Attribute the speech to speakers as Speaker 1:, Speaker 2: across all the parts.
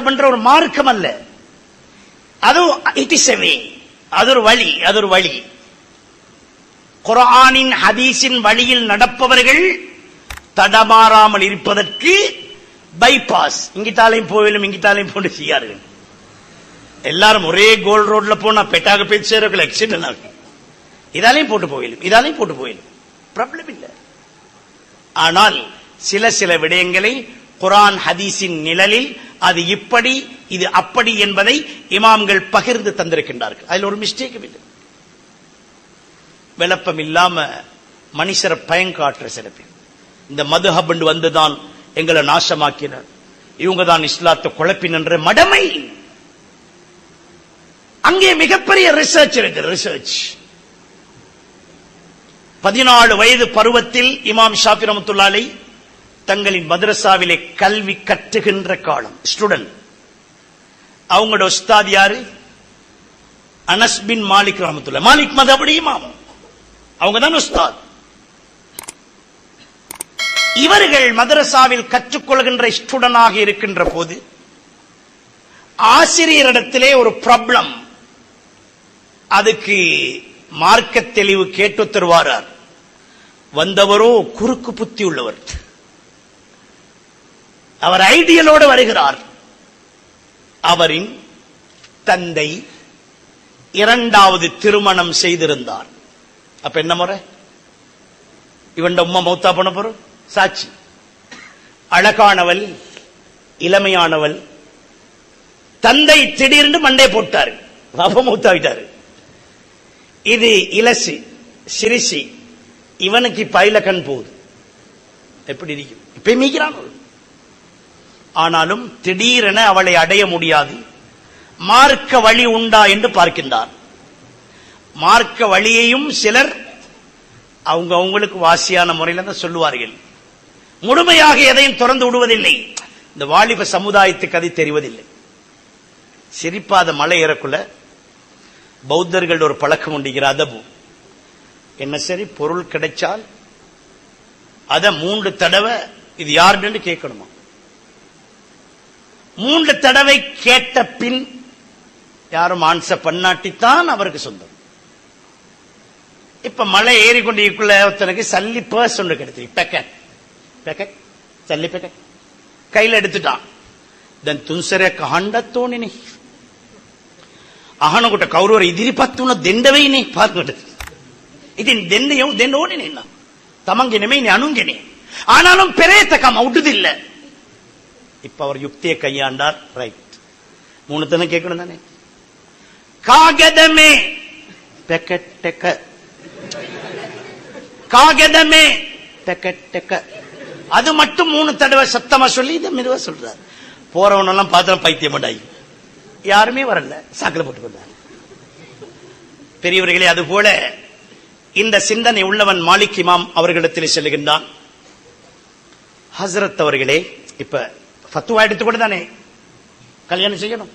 Speaker 1: பண்ற ஒரு மார்க்கம் அல்ல. அது இட் இஸ் எ வே, அது ஒரு வழி, அது ஒரு வழி. குர்ஆனின் ஹதீஸின் வழியில் நடப்பவர்கள் தடமாறாமல் இருப்பதற்கு பைபாஸ், இங்கிட்டாலையும் போயிலும் இங்கிட்டாலையும் போட்டு செய்யார்கள். எல்லாரும் ஒரே கோல் ரோட்ல போனா பெட்டாக போய் சேரக்குள்ள ஆக்சிடென்ட் ஆகும். இதாலையும் போட்டு போயிலும் இதாலையும் போட்டு போயிலும் ப்ராப்ளம் இல்லை. ஆனால் சில விடயங்களை குர்ஆன் ஹதீஸின் நிழலில் அது இப்படி இது அப்படி என்பதை இமாம்கள் பகிர்ந்து தந்திருக்கின்றார்கள். அதில் ஒரு மிஸ்டேக்கும் இல்லை. விளப்பம் இல்லாம மனுஷரை பயங்காட்டுற சில பேர் இந்த மதுஹப் வந்துதான் எங்களை நாசமாக்கினர், இவங்க தான் இஸ்லாத்தை குழப்பின மடமை. அங்கே மிகப்பெரிய ரிசர்ச் இருக்கு. ரிசர்ச் 14 வயது பருவத்தில் இமாம் ஷாஃபி ரஹ்மத்துல்லாஹி அலைஹி தங்களின் மதரசாவிலே கல்வி கற்றுகின்ற காலம். ஸ்டூடெண்ட். அவங்களோட உஸ்தாத் யாரு? அனஸ் பின் மாலிக் ரஹ்மத்துல்லாஹி. மாலிக் மதஹபுடைய இமாம், அவங்க தான் உஸ்தாத். இவர்கள் மதரசாவில் கற்றுக்கொள்கின்ற ஸ்டூடெண்டாக இருக்கின்ற போது ஆசிரியரிடத்திலே ஒரு ப்ராப்ளம். அதுக்கு மார்க்க தெளிவு கேட்டு தருவாரார். வந்தவரோ குறுக்கு புத்தி உள்ளவர். அவர் ஐடியலோடு வருகிறார். அவரின் தந்தை 2வது திருமணம் செய்திருந்தார். அப்ப என்ன முறை? இவன் உம்மா மௌத்தா போன போற சாட்சி. அழகானவள், இளமையானவள். தந்தை திடீர்னு மண்டே போட்டாரு, பாபா மௌத்தாவிட்டாரு. இது இலசி சிரிசி. இவனுக்கு பைல கண் போகுது. எப்படி இருக்கும்? இப்ப மீக்கிறான். ஆனாலும் திடீரென அவளை அடைய முடியாது. மார்க்க வழி உண்டா என்று பார்க்கின்றார். மார்க்க வழியையும் சிலர் அவங்களுக்கு வாசியான முறையில் தான் சொல்லுவார்கள். முழுமையாக எதையும் திறந்து விடுவதில்லை. இந்த வாலிப சமுதாயத்துக்கு அது தெரிவதில்லை. சிரிப்பாத மலை ஏறக்குள்ள பௌத்தர்கள் ஒரு பழக்கம் உண்டுகிற அதபு. என்ன சரி பொருள் கிடைச்சால் அத 3 தடவை இது யாருன்னு கேட்கணுமா? 3 தடவை கேட்ட பின் யாரும் ஆன்சர் பண்ணாட்டித்தான் அவருக்கு சொந்தம். இப்ப மலை ஏறிக்கொண்டிருக்குள்ள ஒருத்தனுக்கு சல்லி பர்ஸ் ஒன்று கிடைச்சி, பேக்கெட் பேக்கெட் சல்லி பேக்கெட் கையில் எடுத்துட்டான். தன் துன்சரே காண்டத்தோனி අහනකොට කවුරුවර ඉදිරිපත් වුණ දෙන්න වෙයිනේ පාරකට. ඉතින් දෙන්න ඕනේ නේ නේද? තමන්ගේ නෙමෙයිනේ අනුන්ගේනේ. ஆனாலும் பிரேතකම උඩුදිல்ல. இப்ப அவர் யுக்தியை கையாண்டார். ரைட். 3 தடவை கேட்கணும் தானே. காகதமே பேக்கெட் டெக்க காகதமே பேக்கெட் டெக்க அது மட்டும் 3 தடவை சத்தமா சொல்லி இதை மெதுவா சொல்றார். போறவனெல்லாம் பார்த்தா பைத்தியம் பண்ணாய். யாருமே வரல, சாக்கில போட்டுக் கொண்டார். பெரியவர்களே, அதுபோல இந்த சிந்தனை உள்ளவன் மாலிக் இமாம் அவர்களிடத்தில் செல்லுகின்றான். ஹசரத் அவர்களே, இப்ப ஃபத்வா எடுத்துக்கொண்டு தானே கல்யாணம் செய்யணும்.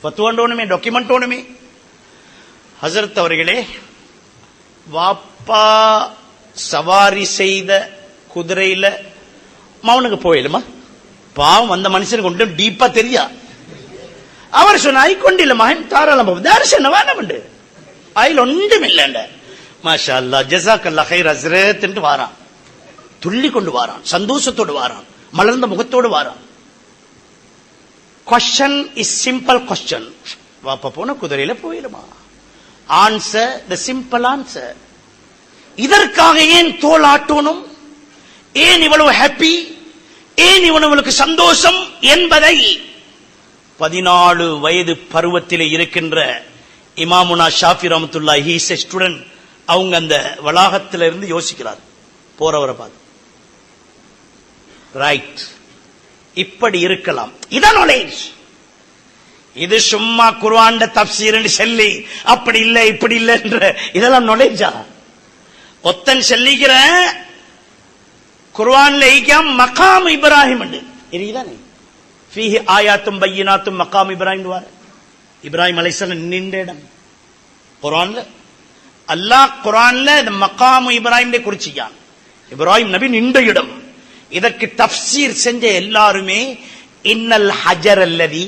Speaker 1: ஃபத்வான்னு ஒண்ணுமே, டாக்குமெண்ட் ஒண்ணுமே. ஹசரத் அவர்களே, வாப்பா சவாரி செய்த குதிரையில மௌனுக்கு போயிடுமா? பாவம் அந்த மனுஷனுக்கு ஒன்றும் டீப்பா தெரியா. அவர் சொன்ன ஐக்கொண்டில்ல மகன் தாராளம் தரிசன வேணாம். அதில் ஒன்றும் இல்லைண்ட. மாஷா அல்லாஹ் ஜஸாக்கல்லாஹ் கைர் ஹஸ்ரத் என்று வாரான். துள்ளி கொண்டு வாரான், சந்தோஷத்தோடு வாரான், மலர்ந்த முகத்தோடு வாரான். Question is simple question. வாப்பா போன குதிரையில போயிடுமா? Answer the simple answer. இதற்காக ஏன் தோல் ஆட்டணும்? ஏன் இவ்வளவு ஹாப்பி? ஏன் இவனுக்கு சந்தோஷம் என்பதை 14 வயது பருவத்திலே இருக்கின்ற இமாமுனா ஷாஃபி ரஹ்மத்துல்லாஹி ஹி இஸ் எ ஸ்டூடெண்ட். அவங்க அந்த வளாகத்தில் இருந்து யோசிக்கிறார் போறவரை பார்த்து. ரைட், இப்படி இருக்கலாம். இதான் நாலேஜ். இது சும்மா குர்ஆன் தஃப்சீர் சொல்லி அப்படி இல்ல இப்படி இல்ல என்ற இதெல்லாம் நாலேஜா? ஒத்தன் சொல்லிக்கிற குர்ஆன்ல மகாம் இப்ராஹிம் இருக்குதானே, ஃபீஹி ஆயாத்தும் பையினாத்தும் மகாம் இப்ராஹிம். இப்ராஹிம் அலைஹிஸ்ஸலாம் நின்ற இடம் குர்ஆன்ல. அல்லாஹ் குர்ஆன்ல இந்த மகாம் இப்ராஹிம் குறிச்சியான். இப்ராஹிம் நபி நின்ற இடம். இதற்கு தஃப்சீர் செஞ்ச எல்லாருமே இன்னல் ஹஜர் அல்லதி,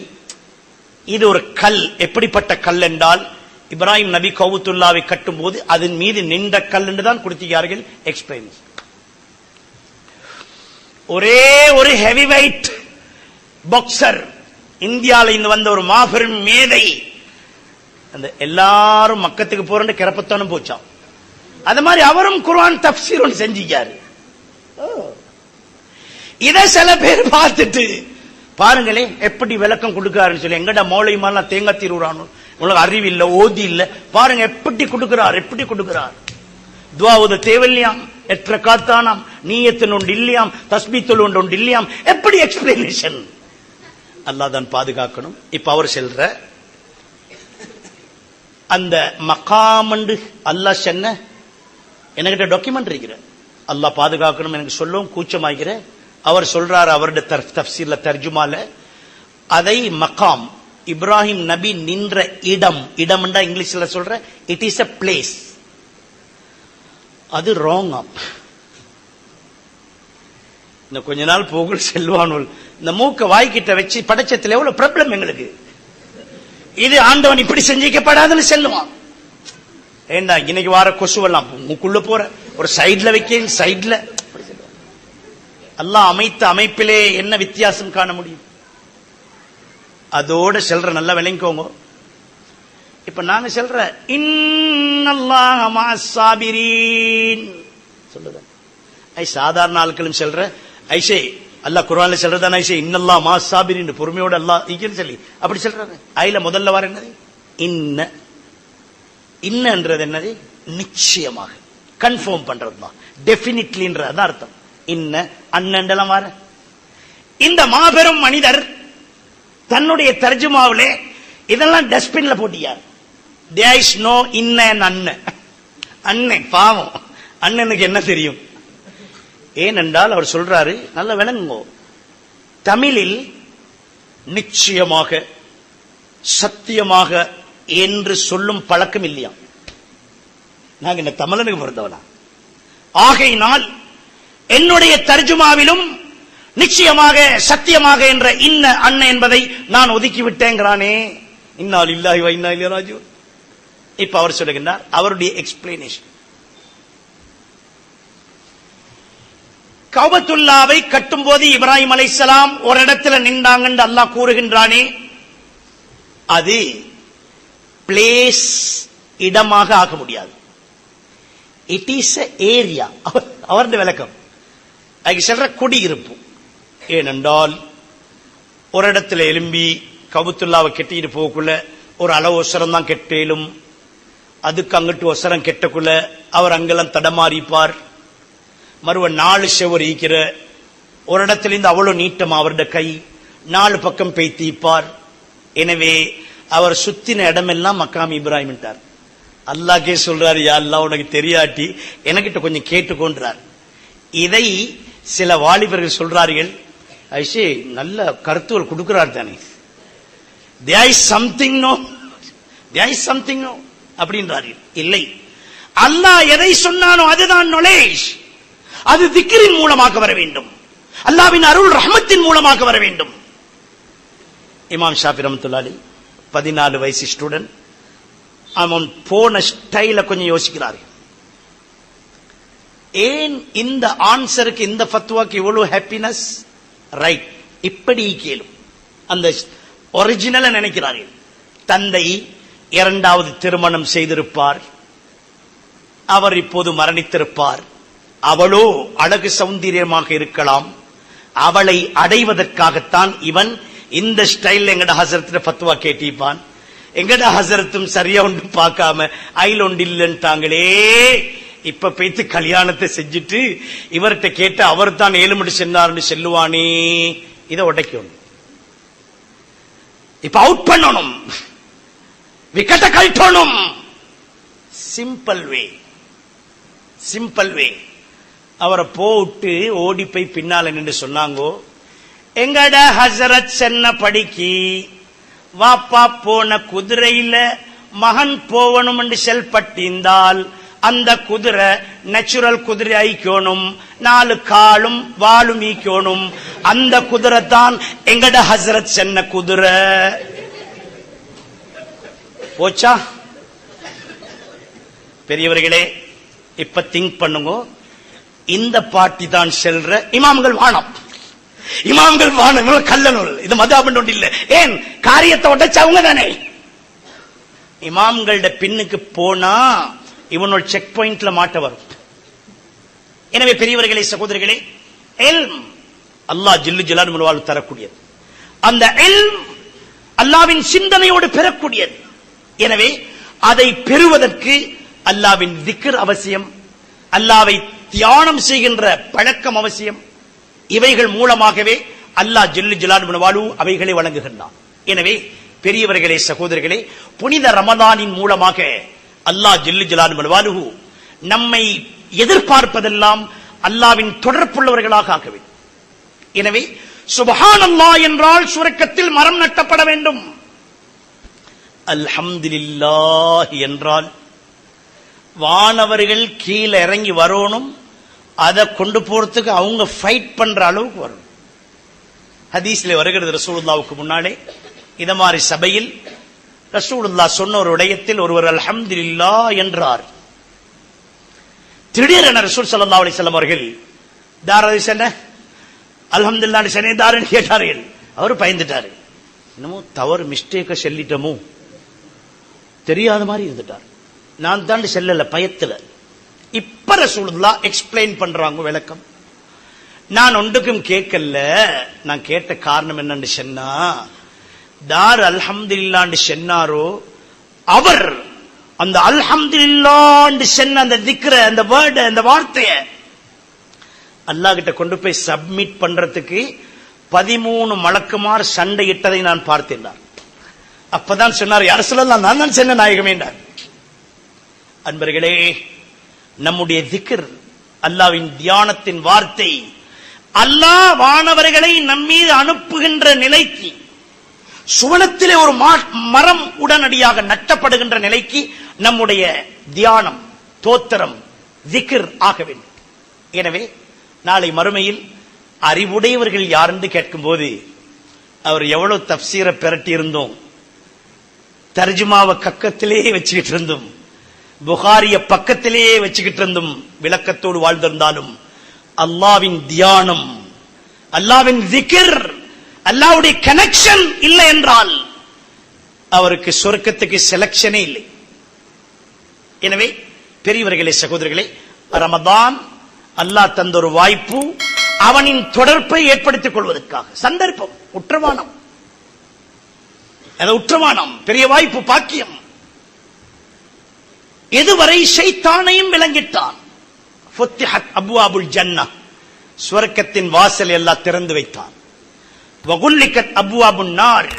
Speaker 1: இது ஒரு கல். எப்படிப்பட்ட கல் என்றால், இப்ராஹிம் நபி கௌபத்துல்லாவை கட்டும் போது அதன் மீது நின்ற கல் என்று தான் கொடுத்தார்கள் எக்ஸ்பிளைன். ஒரே ஒரு ஹெவி வெயிட் பாக்ஸர், இந்தியாவில் இருந்து வந்த ஒரு மாபெரும் மேதை, அந்த எல்லாரும் மக்கத்துக்கு போறேன்னு கிளப்பத்தானும் போச்சான். அது மாதிரி அவரும் குர்ஆன் தஃப்சீர் ஒன்று செஞ்சிக்காரு. இத சில பேர் பார்த்துட்டு பாருங்களேன் எப்படி விளக்கம் கொடுக்கிறாருன்னு சொல்லி, எங்கட மௌலை மாதிரிலாம் தேங்காய் தீர்வுறானோ, உங்களுக்கு அறிவு இல்ல, ஓதி இல்ல, பாருங்க எப்படி கொடுக்கிறார், எப்படி கொடுக்கிறார். துஆவுது தேவல்யாம், எற்ற காத்தானாம், நீயத்தின் ஒன்று இல்லையாம், தஸ்பீத்துல் ஒன்று இல்லையாம், எப்படி எக்ஸ்பிளனேஷன். அல்லாஹ் தான் பாதுகாக்கணும். இப்ப அவர் செல்ற அந்த மகாம் என்று அல்லாஹ் சொன்ன, என்கிட்ட டாக்குமெண்ட் இருக்கிற, அல்லாஹ் பாதுகாக்கணும் எனக்கு சொல்லவும் கூச்சமாகிற. அவர் சொல்றார் அவருடைய தஃப்சீர்ல தர்ஜுமால, அதை மகாம் இப்ராஹிம் நபி நின்ற இடம், இடம்ண்டா இங்கிலீஷ்ல சொல்ற இட் இஸ் எ பிளேஸ், அது ராங். இந்த கொஞ்ச நாள் போகுல் செல்வானுள், இந்த மூக்க வாய்க்கிட்ட வச்சு படைச்சத்துல எவ்வளவு ப்ராப்ளம் எங்களுக்கு. இது ஆண்டவன் இப்படி செஞ்சிக்கப்படாதுன்னு செல்லுவான். ஏண்டா இன்னைக்கு வார கொசுவெல்லாம் மூக்குள்ள போற ஒரு சைட்ல வைக்க, சைட்ல அல்லாஹ் அமைத்த அமைப்பிலே என்ன வித்தியாசம் காண முடியும். அதோட செல்ற நல்லா விளங்கிக்கோங்க. இப்ப நாங்க செல்ற இன்னல்லாஹ மஅஸ் சாபிரீன் சொல்லுங்க. ஐ சாதாரண ஆட்களும் செல்ற ஐஷே அல்லாஹ் குர்ஆன்ல சொல்றதான ஐஷே இன்னல்லாஹ மஅஸ் சாபிரீன், பொறுமையோட அல்லாஹ் இங்கன்னு சொல்லி அப்படி சொல்றாங்க. ஐல முதல்ல வர என்னது இன்ன, இன்னன்றது என்னது நிச்சயமாக கன்ஃபார்ம் பண்றதுதான், டெஃபினிட்லின்றது அர்த்தம். இன்ன அண்ணண்டெல்லாம் வர இந்த மாபெரும் மனிதர் தன்னுடைய தர்ஜுமாவிலே இதெல்லாம் டஸ்ட்பின்ல போட்டியார். தேர் இஸ் நோ இன்ன அண்ணன். அண்ணன் பாவம், அண்ணனுக்கு என்ன தெரியும். ஏனென்றால் அவர் சொல்றாரு, நல்ல விளங்குங்கோ, தமிழில் நிச்சயமாக சத்தியமாக என்று சொல்லும் பழக்கம் இல்லையா. நாங்க இந்த தமிழனுக்கு பொறுத்தவனா. ஆகையினால் என்னுடைய தர்ஜுமாவிலும் நிச்சயமாக சத்தியமாக என்ற இன்ன அண்ணன் என்பதை நான் ஒதுக்கி விட்டேங்கிறானே. இன்னா லில்லாஹி வ இன்னா இலைஹி ராஜிஊன். இப்ப அவர் சொல்லுகின்றார் அவருடைய எக்ஸ்பிளனேஷன். கஅபத்துல்லாவை கட்டும் போது இப்ராஹிம் அலைஹிஸ்ஸலாம் ஒரு இடத்துல நின்றாங்க என்று அல்லாஹ் கூறுகின்றானே, அது பிளேஸ் இடமாக ஆக முடியாது. It is a area. அவருடைய விளக்கம் அதுக்கு சொல்ற குடியிருப்பு. ஏனென்றால் ஒரு இடத்துல எலும்பி கஅபத்துல்லாவை கெட்டிட்டு போகக்குள்ள ஒரு அளவு ஒசரம் தான் கெட்டேலும், அதுக்கு அங்கிட்டு ஒசரம் கெட்டக்குள்ள அவர் அங்கெல்லாம் தடமாறிப்பார். மறுவ 4 செவர் ஈக்கிற ஒரு இடத்துல இருந்து அவ்வளவு நீட்டம் அவருடைய கை 4 பக்கம் பெய்த்திப்பார். எனவே அவர் சுத்தின இடமெல்லாம் மக்காம் இப்ராஹிம். அல்லாஹ்கே சொல்றாரு, யா அல்லாஹ் உனக்கு தெரியாட்டி எனக்கிட்ட கொஞ்சம் கேட்டுக்கொண்டார். இதை சில வாலிபர்கள் சொல்றார்கள், ஐஷே நல்ல கருத்துகள் கொடுக்கிறார் தானே, there is something no, there is something no அப்படின்றார்கள். இல்லை, அல்லாஹ் எதை சொன்னானோ அதுதான் knowledge. அது திக்ரின் மூலமாக வர வேண்டும், அல்லாஹ்வின் அருள் ரஹ்மத்தின் மூலமாக வர வேண்டும். இமாம் ஷாஃபி ரஹ்மத்துல்லாஹி 14 வயசு ஸ்டூடெண்ட், அவன் போன ஸ்டைல கொஞ்சம் யோசிக்கிறாரு. ஏன் இந்த ஆன்சருக்கு இந்த ஃபத்வாக்கு இவ்வளவு ஹாப்பினஸ்? ரைட், இப்படி கேளும் அந்த ஒரிஜினல நினைக்கிறார்கள். தந்தை 2வது திருமணம் செய்திருப்பார், அவர் இப்போது மரணித்திருப்பார். அவளோ அழகு சௌந்தரியமாக இருக்கலாம். அவளை அடைவதற்காகத்தான் இவன் இந்த ஸ்டைல் எங்கட ஹசரத்துல ஃபத்வா கேட்டிப்பான். எங்கட ஹசரத்தும் சரியா ஒன்று பார்க்காம ஐல் ஒன்று இல்லைன்ட்டாங்களே. இப்ப பேத்து கல்யாணத்தை செஞ்சுட்டு இவர்கிட்ட கேட்டு அவர் தான் 7 மணி சென்னார்னு செல்லுவானே. இதை உடைக்கணும், இப்ப அவுட் பண்ணணும், விக்கெட்டை கழட்டணும். சிம்பிள் வே, சிம்பிள் வே. அவரை போட்டு ஓடி போய் பின்னால நின்று சொன்னாங்கோ, எங்கட ஹசரத் சென்ன படிக்கி வாப்பா போன குதிரையில மகன் போவணும் என்று செல்பட்டிருந்தால் அந்த குதிரை நேச்சுரல் குதிரை ஆயிக்கணும், 4 காலும் வாலும் ஈக்கணும். அந்த குதிரை தான் எங்கட ஹசரத் சென்ன குதிரை. போச்சா? பெரியவர்களே, இப்ப திங்க் பண்ணுங்க. இந்த பாட்டி தான் செல்ற இமாம்கள் வானம், இமாம்கள் வானம், கல்லநூல். இது மதாபன் ஒன்று இல்ல. ஏன் காரியத்தை உடைச்சவங்க தானே. இமாம்களோட பின்னுக்கு போனா இவனோட செக் பாயிண்ட்ல மாட்ட வரும். எனவே பெரியவர்களே, சகோதரர்களே, இல்ம் அல்லாஹ் ஜல்ல ஜலாலுஹு தரக்கூடியது. அந்த இல்ம் அல்லாஹ்வின் சிந்தனையோடு பெறக்கூடியது. எனவே அதை பெறுவதற்கு அல்லாஹ்வின் திக்ர் அவசியம், அல்லாஹ்வை தியானம் செய்கின்ற பழக்கம் அவசியம். இவைகள் மூலமாகவே அல்லாஹ் ஜல்ல ஜலாலுஹு அவைகளை வழங்குகின்றான். எனவே பெரியவர்களே, சகோதரர்களே, புனித ரமதானின் மூலமாக அல்லாஹ் ஜல்ல ஜலாலுஹு நம்மை எதிர்பார்ப்பதெல்லாம் அல்லாஹ்வின் தொடர்புள்ளவர்களாக ஆக்க வேண்டும். எனவே சுப்ஹானல்லாஹ் என்றால் சுவர்க்கத்தில் மரம் நட்டப்பட வேண்டும். அல்ஹம்துலில்லாஹ் என்றால் வானவர்கள் கீழே இறங்கி வரணும், அதை கொண்டு போறதுக்கு அவங்க ஃபைட் பண்ற அளவுக்கு வரணும். ஹதீஸ்ல வருகிறது, ரசூலுல்லாஹ்வுக்கு முன்னாலே இத மாதிரி சபையில் ரசூலுல்லாஹ் சொன்ன ஒரு விடயத்தில் ஒருவர் அல்ஹம்துலில்லாஹ் என்றார். திடீரென ரசூல் ஸல்லல்லாஹு அலைஹி வஸல்லம் அவர்கள் தாரதி சொன்ன அல்ஹம்துலில்லாஹ் சொன்ன தாரன் கேட்டார்கள். அவர் பயந்துட்டாரு, என்னமோ தவறு மிஸ்டேக்க சொல்லிட்டமோ தெரியாத மாதிரி இருந்துட்டார். நான் தான் செல்லல, பயத்துல. இப்ப ரசூலுல்லாஹ் எக்ஸ்பிளைன் பண்றாங்க, விளக்கம். நான் ஒன்றுக்கும் கேட்கல, நான் கேட்ட காரணம் என்னன்னு சொன்னா, தார் அல்ஹம்துலில்லாஹ் சொன்னாரோ அவர் அந்த அல்ஹம்துலில்லாஹ் சொன்ன அந்த திக்ர, அந்த வேர்ட், அந்த வார்த்தையை அல்லாஹ் கிட்ட கொண்டு போய் சப்மிட் பண்றதுக்கு 13 மலக்குமார் சண்டையிட்டதை நான் பார்த்தேன். அப்பதான் சொன்னார், யார் சொல்லலாம், நான் தான் சென்ன நாயகமே. அன்பர்களே, நம்முடைய திக்ர், அல்லாஹ்வின் தியானத்தின் வார்த்தை, அல்லாஹ் வானவர்களை நம்மீது அனுப்புகின்ற நிலைக்கு, சுவனத்திலே ஒரு மரம் உடனடியாக நட்டப்படுகின்ற நிலைக்கு நம்முடைய தியானம், தோத்திரம், திக்ர் ஆக வேண்டும். எனவே நாளை மறுமையில் அறிவுடையவர்கள் யார் என்று கேட்கும் போது, அவர் எவ்வளவு தப்சீரை பெரட்டி இருந்தோம், தர்ஜுமாவை கக்கத்திலே வச்சுக்கிட்டு இருந்தும், புகாரிய பக்கத்திலே வச்சுக்கிட்டு இருந்தும், விளக்கத்தோடு வாழ்ந்திருந்தாலும் அல்லாஹ்வின் தியானம், அல்லாஹ்வின் திக்ர், அல்லாஹ்வுடைய கனெக்ஷன் இல்லை என்றால் அவருக்கு சொர்க்கத்துக்கு செலக்ஷனே இல்லை. எனவே பெரியவர்களே, சகோதரர்களே, ரமதான் அல்லாஹ் தந்த ஒரு வாய்ப்பு, அவனின் தொடர்பை ஏற்படுத்திக் கொள்வதற்காக சந்தர்ப்பம், உற்றமானம், உற்றமானம், பெரிய வாய்ப்பு, பாக்கியம். எதுவரை ஷைத்தானையும் விளங்கிட்டான். ஃபுத்திஹத் அப்வாபுல் ஜன்னah, சுவர்க்கத்தின் வாசல் எல்லாம் திறந்து வைத்தான். வகுல்லிகத் அப்வாபுன் நார்,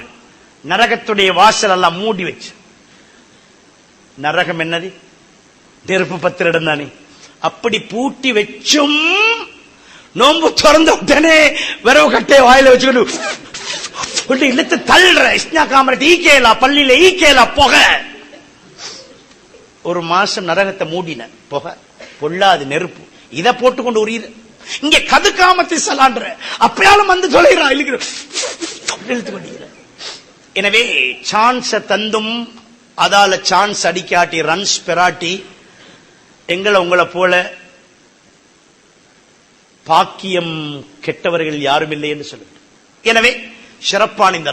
Speaker 1: நரகத்துடைய வாசல் எல்லாம் மூடி வச்சு. நரகம் என்னது? நெருப்பு பத்திர இடம் தானே. அப்படி பூட்டி வச்சும் நோம்பு திறந்த உடனே விரவு கட்டைய வாயில வச்சுக்கிட்டு இழுத்து தள்ளுற இஸ்னா காமரட் ஈக்கேலா, பள்ளியில ஈக்கேலா புகை. ஒரு மாசம் நரகத்தை மூடின புகை, பொல்லாது நெருப்பு. இதை போட்டுக்கொண்டு ஒரு இங்க கதுக்காமத்தை சலான்ற அப்பயாலும் வந்து தொலைகிறா, இழுத்து கொண்டிருக்கிற. எனவே சான்ஸ் தந்தும் அதால சான்ஸ் அடிக்காட்டி, ரன்ஸ் பெறாட்டி, எங்களை உங்களை போல பாக்கியம் கெட்டவர்கள் யாரும் இல்லை என்று சொல்லுங்க. எனவே சிறப்பான இந்த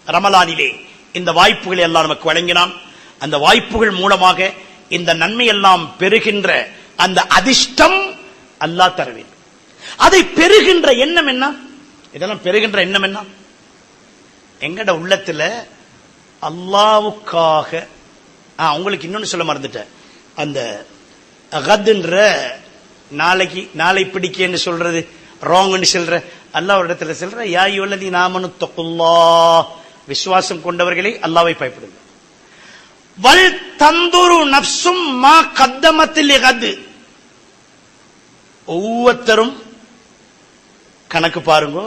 Speaker 1: ரமலானிலே இந்த வாய்ப்புகளை எல்லாம் நமக்கு வழங்கினான். அந்த வாய்ப்புகள் மூலமாக இந்த நன்மை எல்லாம் பெறுகின்ற அந்த அதிர்ஷ்டம் அல்லாஹ் தர வேண்டும். அதை பெறுகின்ற எண்ணம் என்ன? இதெல்லாம் பெறுகின்ற எண்ணம் என்ன? எங்கட உள்ளத்துல அல்லாவுக்காக. உங்களுக்கு இன்னொன்னு சொல்ல மறந்துட்டேன். அந்த அகதுன்ற நாளை பிடிக்கன்னு சொல்றது ராங்னு சொல்ற, அல்லாஹ் ஒரு இடத்துல சொல்ற, யா அய்யுஹல்லதீன ஆமனு தக்குல்லாஹ், விசுவாசம் கொண்டவர்களே அல்லாஹ்வை பயப்படுங்க. வல் தந்துரு நஃப்சும் மா கத்தமத் லிகத், ஒவ்வொருத்தரும் கணக்கு பாருங்க,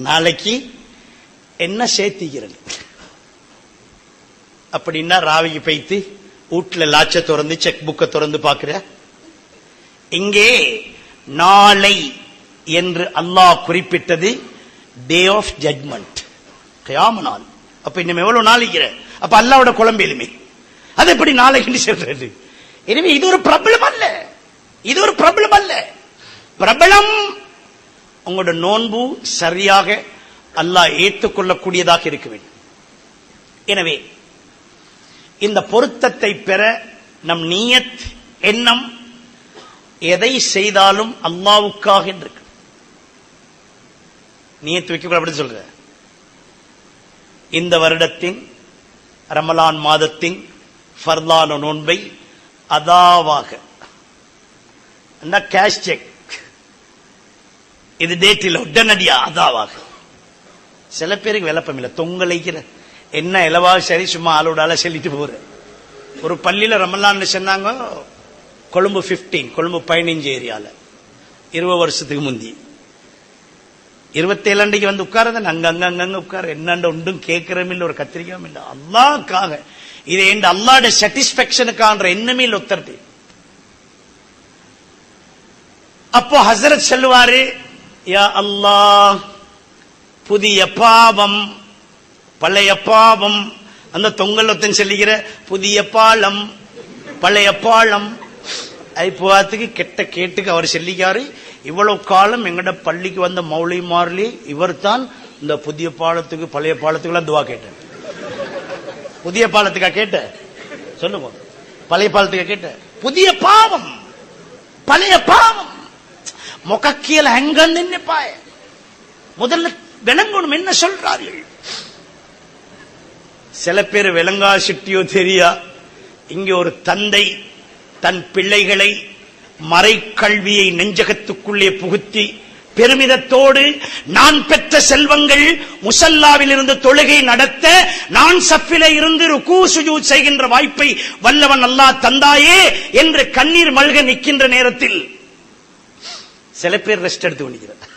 Speaker 1: நாளைக்கு என்ன சேர்த்திக்கிறது அப்படின்னா ராவிக்கு பைத்து வீட்டுல லாட்ச திறந்து செக் புக்கை திறந்து பாக்குற. இங்கே நாளை என்று அல்லாஹ் குறிப்பிட்டது டே ஆஃப் ஜட்மெண்ட், கியாமத் நாள். அப்ப இன்னும் எவ்வளவு நாளைக்கிற? அப்ப அல்லாஹ்வோட குழம்பேலுமே அது எப்படி நாளைக்கு சொல்றது? எனவே இது ஒரு பிரபலம் அல்ல, இது ஒரு பிரபலம் அல்ல. பிரபலம் உங்களோட நோன்பு சரியாக அல்லாஹ் ஏற்றுக்கொள்ளக்கூடியதாக இருக்க வேண்டும். எனவே இந்த பொருத்தத்தை பெற நம் நியத் எண்ணம் எதை செய்தாலும் அல்லாஹ்வுக்காக இருக்கு. நியத் வைக்க அப்படி சொல்ற. இந்த வருடத்தின் ரமலான் மாதத்தின் ஃபர்லான நோன்பை அதாவாக கேஷ் செக், இது டேட்டில் உடனடியா அதாவாக. சில பேருக்கு விளப்பம் இல்லை, தொங்கலைக்கிற என்ன இலவாக சரி சும்மா ஆளோட சொல்லிட்டு போற. ஒரு பள்ளியில ரமலான் சொன்னாங்க, கொழும்பு 15 கொழும்பு 15 ஏரியால 20 வருஷத்துக்கு முந்தி 27 அன்றைக்கு வந்து உட்கார அங்க உட்கார என்னண்ட ஒன்றும் கேட்கிறோம் இல்லை, ஒரு கத்திரிக்காயும் இல்லை. அல்லாஹ்க்காக இது என் அல்லாஹ்வுடைய சாட்டிஸ்பாக்சனுக்கான எண்ணமே இல்லை ஒத்தரது. அப்போ ஹசரத் சொல்லுவாரு, யா அல்லாஹ், புதிய பாவம் பழைய பாவம். அந்த தொங்கல் ஒத்தன் சொல்லிக்கிற புதிய பாலம் பழைய பாலம் ஐப்போத்துக்கு கெட்ட கேட்டுக்கு அவர் சொல்லிக்காரு. இவ்வளவு காலம் எங்கட பள்ளிக்கு வந்த மௌலிமார்லி இவர் தான் இந்த புதிய பாலத்துக்கு பழைய பாலத்துக்கு துவா கேட்ட. புதிய பாலத்துக்கா கேட்ட சொல்லுங்க, பழைய பாலத்துக்கா கேட்ட? புதிய பாவம் பழைய பாவம் முகக்கியல் அங்க நின்னுப்பாய. முதல்ல விளங்கணும் என்ன சொல்றார்கள். சில பேர் விளங்கா சிட்டியோ தெரியா, இங்கே ஒரு தந்தை தன் பிள்ளைகளை மறைக்கல்வியை நெஞ்சகத்துக்குள்ளே புகுத்தி பெருமிதத்தோடு நான் பெற்ற செல்வங்கள் முசல்லாவில் இருந்து தொழுகை நடத்த நான் சஃபிலே இருந்து ருக்கு சுஜூத் செய்கின்ற வாய்ப்பை வல்லவன் அல்லாஹ் தந்தாயே என்று கண்ணீர் மல்க நிற்கின்ற நேரத்தில் சில பேர் ரெஸ்ட் எடுத்து கொண்டிருக்கிறார்.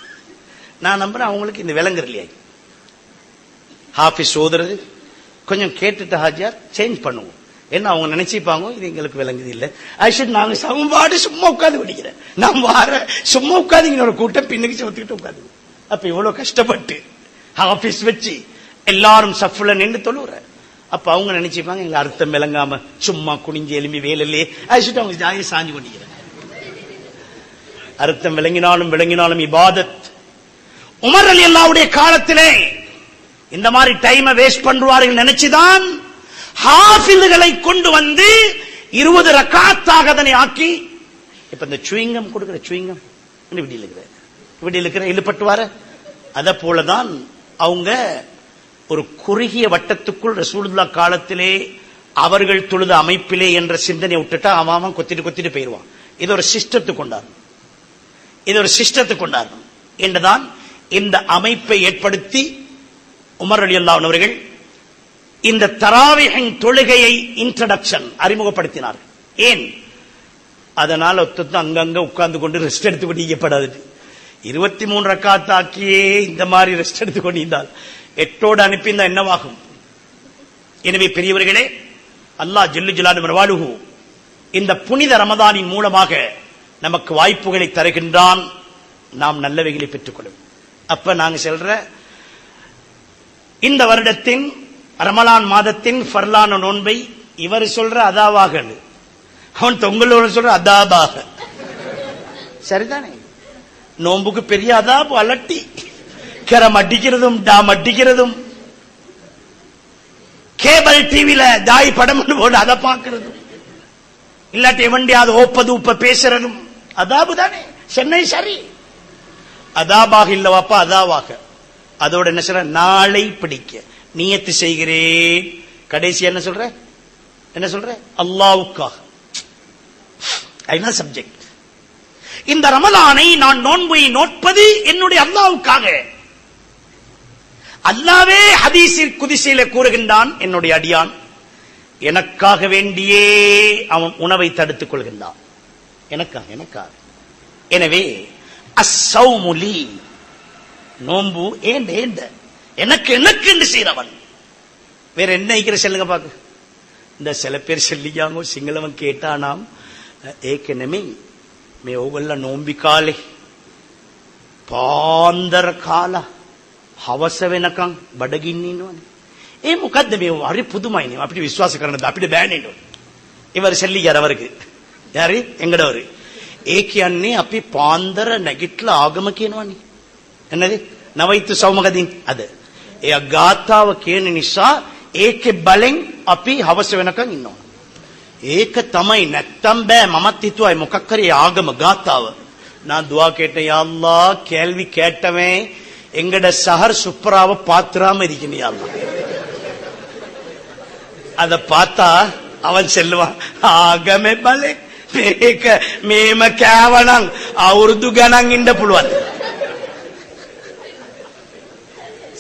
Speaker 1: நான் நம்புறேன் அவங்களுக்கு இந்த விளங்குற இல்லையா, ஹாஃபிஸ் ஓதுறது கொஞ்சம் கேட்டுட்டு ஹாஜியார் சேஞ்ச் பண்ணுவோம். என்ன அவங்க நினைச்சிப்பாங்க இது எங்களுக்கு விளங்குது இல்ல, ஐஷட் நாங்க சமபாடு சும்மா உட்காந்து படிக்கிறேன், நான் வார சும்மா உட்காந்து ஒரு கூட்டம் பின்னுக்கு சோத்துக்கிட்டு உட்காந்து. அப்ப இவ்வளவு கஷ்டப்பட்டு ஆபீஸ் வச்சு எல்லாரும் சஃப்ல நின்று தொழுற. அப்ப அவங்க நினைச்சிப்பாங்க எங்களை அர்த்தம் விளங்காம சும்மா குனிஞ்சு எலும்பி வேலையிலே ஐஷட் அவங்க ஜாயை சாஞ்சு கொண்டிருக்கிறேன். அர்த்தம் விளங்கினாலும் இபாதத். உமர் ரலியல்லாஹுடைய காலத்திலே இந்த மாதிரி டைமை வேஸ்ட் பண்றார்கள் நினைச்சுதான் ஹாஃபில்களை கொண்டு வந்து 20 ரக்காத்தாக அதனை ஆக்கி. இப்ப இந்த சுவிங்கம் கொடுக்கிற சுவிங்கம் விடியில் இருக்கிற இழுப்பட்டு வர அத போலதான் அவங்க ஒரு குறுகிய வட்டத்துக்குள் ரசூலுல்லாஹ் காலத்திலே அவர்கள் தொழுத அமைப்பிலே என்ற சிந்தனை விட்டுட்டா அவன் கொத்திட்டு போயிருவான். இது ஒரு சிஸ்டத்துக்கு கொண்டாடணும், இது ஒரு சிஸ்டத்துக்கு கொண்டாடணும் என்றுதான் இந்த அமைப்பை ஏற்படுத்தி உமர் ரலியல்லாஹு அவர்கள் இந்த தராவீஹ் தொழுகையை இன்ட்ரோடக்ஷன் அறிமுகப்படுத்தினார். ஏன்? அதனால அங்கங்க உட்கார்ந்து கொண்டு ரெஸ்ட் எடுத்து கொண்டிருக்கப்படாது. 23 ரக்காத் ஆக்கியே இந்த மாதிரி ரெஸ்ட் எடுத்து கொண்டிருந்தால் 8ஓடு அனுப்பியிருந்தா என்னவாகும்? எனவே பெரியவர்களே, அல்லாஹ் ஜல்ல ஜலாலுஹு இந்த புனித ரமதானின் மூலமாக நமக்கு வாய்ப்புகளை தருகின்றான். நாம் நல்லவைகளை பெற்றுக்கொள்ளும். அப்ப நாங்க சொல்ற இந்த வருடத்தின் ரமலான் மாதத்தின் ஃபர்லான நோன்பை இவர் சொல்ற அதாவாக, அவன் தொங்கலோட சொல்ற அதாபாக. சரிதானே? நோன்புக்கு பெரிய அதாபு அலட்டி கரம் அடிக்கிறதும் டாம் அடிக்கிறதும் கேபிள் டிவில தாய் படம் போட்டு அதை பார்க்கிறதும் இல்லாட்டி எவண்டியாவது ஓப்ப பேசுறதும் அதாபு தானே. சென்னை சரி அதாபாக இல்லவாப்பா அதாவாக. அதோட என்ன சொல்ற? நாளை பிடிக்க நியத்து செய்கிறேன். கடைசி என்ன சொல்ற? அல்லாஹ்வுக்காக. சப்ஜெக்ட். இந்த ரமலானை நான் நோன்பை நோட்பது என்னுடைய அல்லாஹ்வுக்காக. அல்லாஹ்வே ஹதீஸில் குதிசிலே கூறுகின்றான், என்னுடைய அடியான் எனக்காக வேண்டியே அவன் உணவை தடுத்துக் கொள்கின்றான். எனக்காக. எனவே அஸ்ஸௌமு லீ, நோன்பு ஏண்ட எனக்கு என்று செய்றவன். வேற என்ன இருக்கிற சொல்லுங்க பாக்கு. இந்த சில பேர் சொல்லிக்காங்க சிங்களவன் கேட்டானாம் ஏக்க නෙමෙයි මේ ඕගොල්ල නෝම්බි කාලේ පාන්දර කාලා හවස වෙනකන් බඩගින්න ඉන්නවනේ. ඒ මොකද්ද මේ හරි පුදුමයිනේ. අපිට විශ්වාස කරන්න අපිට බෑනේ නෝ. ඉවර සෙල්ලිගර වරක. යාරි එංගඩවර. ඒ කියන්නේ අපි පාන්දර නැගිටලා ආගම කියනවනේ. එන්නද? නවයිතු සෞමකදින් අද. ඒ ගාථාව කියන නිසා ඒකේ බලෙන් අපි හවස වෙනකන් ඉන්නවා. ඒක තමයි නැත්තම් බෑ. මමත් හිතුවයි මොකක් හරි ආගම ගාථාව. நான் துவா கேட்டேன் யா அல்லாஹ் கேள்வி கேட்டவன் எங்கட சஹர் சுப்ராவ பாத்துறாம இருக்கணும் யா அல்லாஹ். அத பார்த்தா அவன் செல்வான் ආගමේ බලේ මේක මේම කෑවනම් අවුරුදු ගණන් ඉන්න පුළුවන්.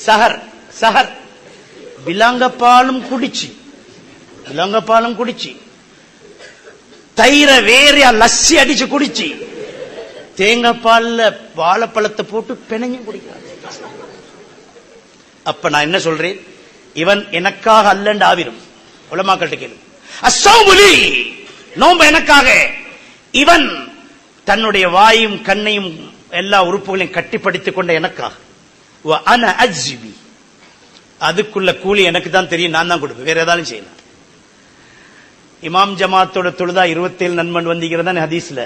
Speaker 1: சஹர் விலங்கப்பாலும் குடிச்சு தயிர வேறையா லஸ்ஸி அடிச்சு குடிச்சு தேங்காய் பால்ல வாழைப்பழத்தை போட்டு பிணைஞ்சும் குடிக்கிறான். அப்ப நான் என்ன சொல்றேன், இவன் எனக்காக அல்லண்டு ஆவிரும். உலமாக்கள்கிட்ட கேளு. அஸ்ஸௌமுலி நோன்பு எனக்காக. இவன் தன்னுடைய வாயும் கண்ணையும் எல்லா உறுப்புகளையும் கட்டிப்படுத்திக் கொண்ட எனக்காக. அன அஜ்ஸிபி அதுக்குள்ள கூலி எனக்கு தான் தெரியும், நான் தான் கொடுப்பேன், வேற ஏதாலும் செய்யலாம். இமாம் ஜமாத்தோட தொழுதா 27 நன்மன் வந்திக்கிறதா ஹதீஸ்ல.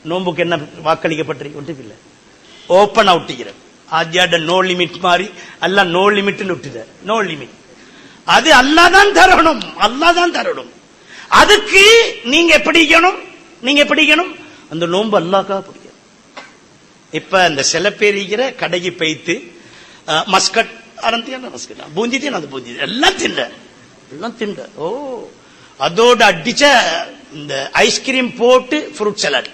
Speaker 1: நோம்புக்கு என்ன வாக்களிக்கப்பட்டிருக்கு ஒன்றுமில்லை, ஓப்பன் அவுட்டிக்கிற ஆஜாட நோ லிமிட் மாதிரி அல்ல நோ லிமிட் விட்டுத. நோ லிமிட் அது அல்லாதான் தரணும். அதுக்கு நீங்க பிடிக்கணும் அந்த நோம்பு அல்லாஹ்க்காக பிடிக்கணும். இப்ப அந்த சில பேர் இருக்கிற கடைக்கு பைத்து மஸ்கட் ஆரம்பியான மஸ்கட் பூஞ்சிட்டேன் அது பூஞ்சி எல்லாம் திண்ட ஓ அதோட அடிச்ச இந்த ஐஸ்கிரீம் போட்டு ஃப்ரூட் சலாட்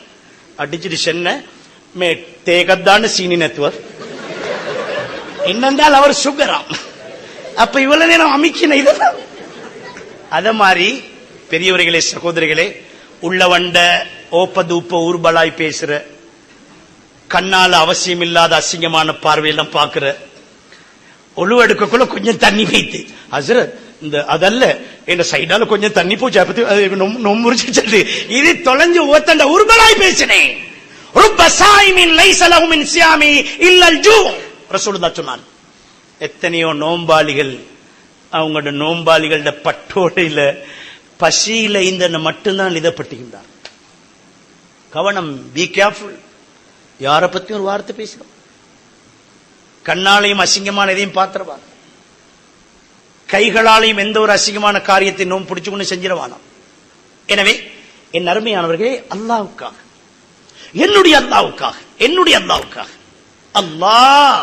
Speaker 1: அடிச்சுட்டு சென்ன மே தேகத்தான சீனி நெத்துவர் என்னென்றால் அவர் சுகராம். அப்ப இவ்வளவு நேரம் அமைக்கின இதெல்லாம் அத மாதிரி பெரியவர்களே சகோதரிகளே, உள்ளவண்ட ஓப்பதூப்ப ஊர்பலாய் பேசுற, கண்ணால அவசியம் இல்லாத அசிங்கமான பார்வையெல்லாம் பாக்குற, ஒழுவெடுக்கக்குள்ள கொஞ்சம் தண்ணி வைத்து ஹசரத் இந்த அதல்ல என்ன சைடால கொஞ்சம் தண்ணி போச்சு அப்படி நொம்புரிச்சு இது தொலைஞ்சு ஓத்தண்ட ஊர்பலாய் பேசினேன். ருப்ப சாயிமின் லைஸ லஹு மின் சியாமி இல்லல் ஜூ ரசூலுல்லாஹ் சொன்னான். எத்தனையோ நோம்பாளிகள் அவங்களோட நோம்பாளிகளோட பட்டோடையில பசியில இந்த மட்டும்தான் இதப்பட்டுகின்றார். கவனம், பி கேர்ஃபுல். யாரை பத்தி ஒரு வார்த்தை பேசணும், கண்ணாலையும் அசிங்கமான எதையும் பாத்திரவா, கைகளாலையும் எந்த ஒரு அசிங்கமான காரியத்தை நோம் பிடிச்சுக்கொண்டு செஞ்சிடவானாம். எனவே என் அருமையானவர்களே, அல்லாஹ்வுக்காக, என்னுடைய அல்லாஹ்வுக்காக அல்லாஹ்